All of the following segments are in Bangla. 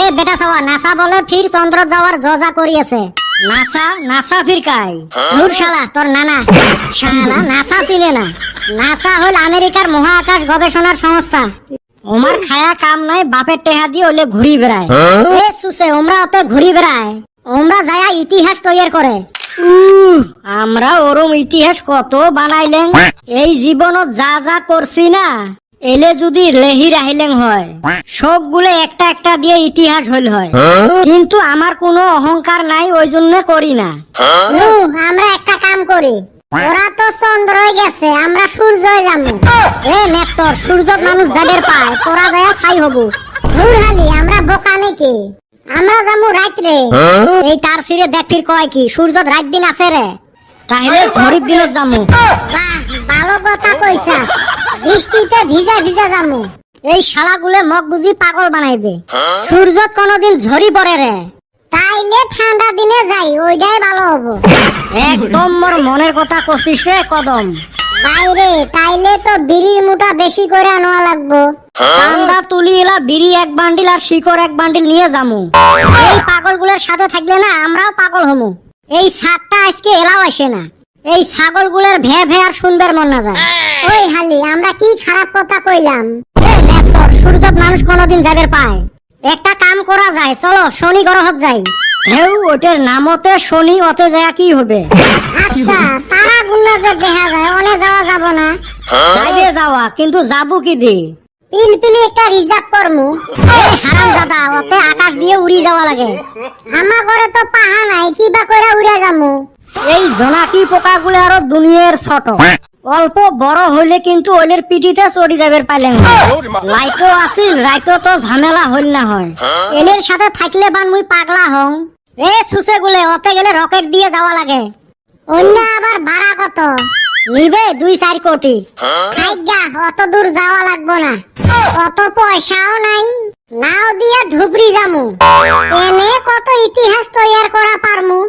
এ বেটা সওয়া নাসা বলে ফির চন্দ্র যাওয়ার জজা করিয়েছে। নাসা নাসা ফির কাই তোর শালা তোর নানা শালা নাসা চিনে না। নাসা হল আমেরিকার মহাকাশ গবেষণার সংস্থা। ওমার খায়া কাম নাই বাপের টেহা দিয়ে ওলে ঘুরি বেড়ায়। এ সুসে ওমরা অতে ঘুরি বেড়ায়, ওমরা যায়া ইতিহাস তৈরি করে। আমরা ওরম ইতিহাস কত বানাইলেন, এই জীবনত যা যা করছি না এলে যদি লেহি রাহিলেন হয় সবগুলো একটা একটা দিয়ে ইতিহাস হইল হয়। কিন্তু আমার কোনো অহংকার নাই, ওই জন্য করি না। আমরা একটা কাম করি, ওরা তো চন্দ্রই গেছে, আমরা সূর্যই যাবো। এ নেত্তর সূর্য মানুষ যাদের পায় তোরা যায় ছাই হবো। হালি আমরা বোকা নাকি, আমরা যাবো রাত্রে। এই তার সিরে দেখ ফির কয় কি সূর্য রাত দিন আছে রে, তাহলে ঝড়ির দিনত যাবো। বাহ ভালো কথা কইছা, বৃষ্টিতে ভিজা ভিজা যাবো। এই শালাগুলো মগ বুঝি পাগল বানাইবে, সূর্য কোনদিন ঝরি পড়ে রে। তাইলে ঠান্ডা দিনে যাই, ওইটাই ভালো হবো। একদম মোর মনের কথা কছিস রে কদম। বাইরে তাইলে তো বিড়ির মুঠা বেশি করে আনোয়া লাগবো। চান্দা তুলি এলা বিড়ি এক বান্ডিল আর শিকড় এক বান্ডিল নিয়ে যামু। এই পাগলগুলোর সাথে থাকলে না আমরাও পাগল হমু। এই সাতটা আজকে এলাও আসে না, এই ছাগলগুলোর ভে ভে আর সুন্দর মন না যায়। ওই হালি আমরা কি খারাপ কথা কইলাম। সূর্য মানুষ কোনদিন যাবের পায়, একটা কাম করা যায়, চলো শনি গ্রহত যাই। হেউ ওটার নামতে শনি, অতে যায় কি হবে? আচ্ছা তারা গুন্না যে দেখা যায় ওনে যাওয়া যাব না। যাইবে যাওয়া, কিন্তু যাবো কি দি? পিলপিলি একটা রিজার্ভ করমু। এই হারামজাদা ওতে আকাশ দিয়ে উড়ি যাওয়া লাগে। আমা ঘরে তো পাহা নাই, কিবা কইরা উড়ে যামু। এই জোনাকি পোকাগুলো আরো দুনিয়ার ছোট, অল্প বড় হইলে কিন্তু ওলের পিঠিতে চড়ি যাবের পাইলেন। লাইটও আসিল, রাইতো তো ঝামেলা হইল না হয়। এলের সাথে থাকলে বান মুই পাগলা হং। এ সুসে গুলে অতে গেলে রকেট দিয়ে যাওয়া লাগে। অন্য আবার ভাড়া কত নিবে? 2-4 কোটি। খাইগা অত দূর যাওয়া লাগবো না, অত পয়সাও নাই। নাও দিয়া ধুবড়ি যামু, এনে কত ইতিহাস তৈয়ার করা পারমু।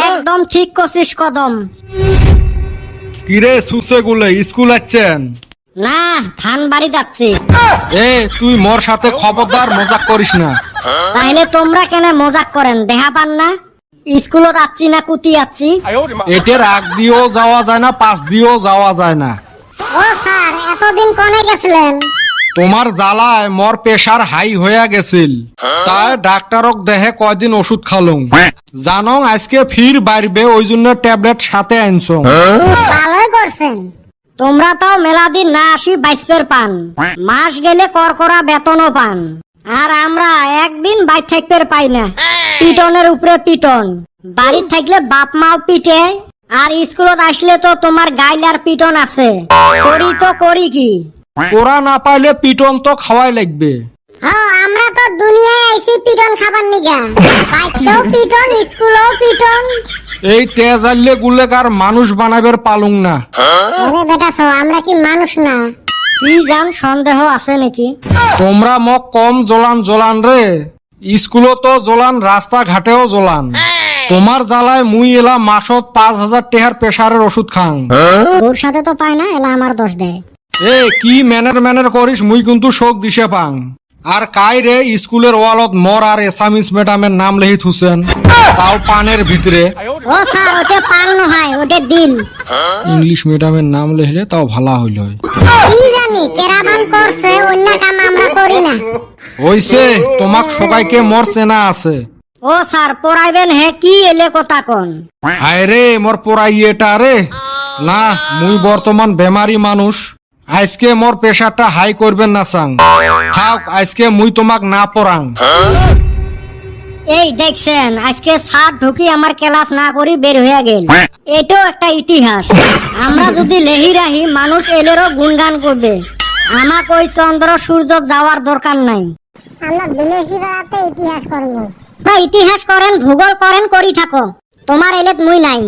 একদম ঠিক কছিস কদম। কিরে সুসে গুলে স্কুল আছেন না, ধান বাড়ি যাচ্ছি। এ তুই মোর সাথে খবরদার মজাক করিস না। তাহলে তোমরা কেন মজাক করেন, দেখা পান না স্কুলত যাচ্ছি না কুতি যাচ্ছি? এটার আগ দিয়েও যাওয়া যায় না, পাশ দিয়েও যাওয়া যায় না। ও স্যার এতদিন কোনে গেছিলেন? তোমার জ্বালায় মোর প্রেসার হাই হয়ে গেছিল, তাই ডাক্তারক দেহে কয়দিন ওষুধ খালুম। জানো আজকে ফির বাড়বে, ওই জন্য ট্যাবলেট সাথে আনছো। ভালোই করছেন। তোমরা তাও মেলা দিন না আসি বাইসপের পান, মাস গেলে করকরা বেতনও পান। আর আমরা একদিন বাইর থাকতে পাই না, পিটনের উপরে পিটন। বাড়ির থাকলে বাপ মাও পিটে, আর স্কুলত আসলে তো তোমার গাইলার পিটন আছে। করি তো করি কি? ওরা না পাইলে পিটন তো খাওয়াই লাগবে। আমরা তো দুনিয়ায় আইছি পিটন খাবার নিগা, বাইতেও পিটন স্কুলেও পিটন। এই তেজ আনলে গুলেকার মানুষ বানাবের পালুং না। আরে বেটা সো আমরা কি মানুষ না? কি জান সন্দেহ আছে নাকি? তোমরা মোক কম জ্বলান রে, স্কুলও তো জ্বলান, রাস্তা ঘাটেও জ্বলান। তোমার জ্বালায় মুই এলা মাসত 5,000 টাকার প্রেসারের ওষুধ খাং। ওর সাথে তো পায় না, এলা আমার দোষ দেয়। এ কি ম্যানের করিস, মুই কিন্তু শোক দিশে পাং। আর কাই রে স্কুলের ওয়ালত মর আর এসামিস ম্যাডামের নাম লেহি থুসেন, তাও পানের ভিতরে। ও স্যার ওটা পান নয়, ওটা দিল। ইংলিশ ম্যাডামের নাম লেখলে তাও ভালো হইল। কি জানি কেরাবান করছে, অন্য কাম আমরা করি না। হইছে তোমাক সবাইকে মর চেনা আছে। ও স্যার পড়াইবেন হে কি এলে কথা কোন? হায় রে মোর পড়াইয়েটা রে না, মুই বর্তমান বেমারি মানুষ। আজকে মোর প্রেসারটা হাই করবেন না চাং, থাক আজকে মুই তোমাক না পড়াং। এই দেখছেন আজকে স্যার ঢুকি আমার ক্লাস না করি বের হয়ে গেল। এটাও একটা ইতিহাস। আমরা যদি লেহি রাহি মানুষ এলেরও গুণগান করবে। আমাক ওই চন্দ্র সূর্য যাওয়ার দরকার নাই। আমরা বিদেশি বেড়াতে ইতিহাস করব। ইতিহাস করেন, ভূগোল করেন, করি থাকো, তোমার এলেত মুই নাই।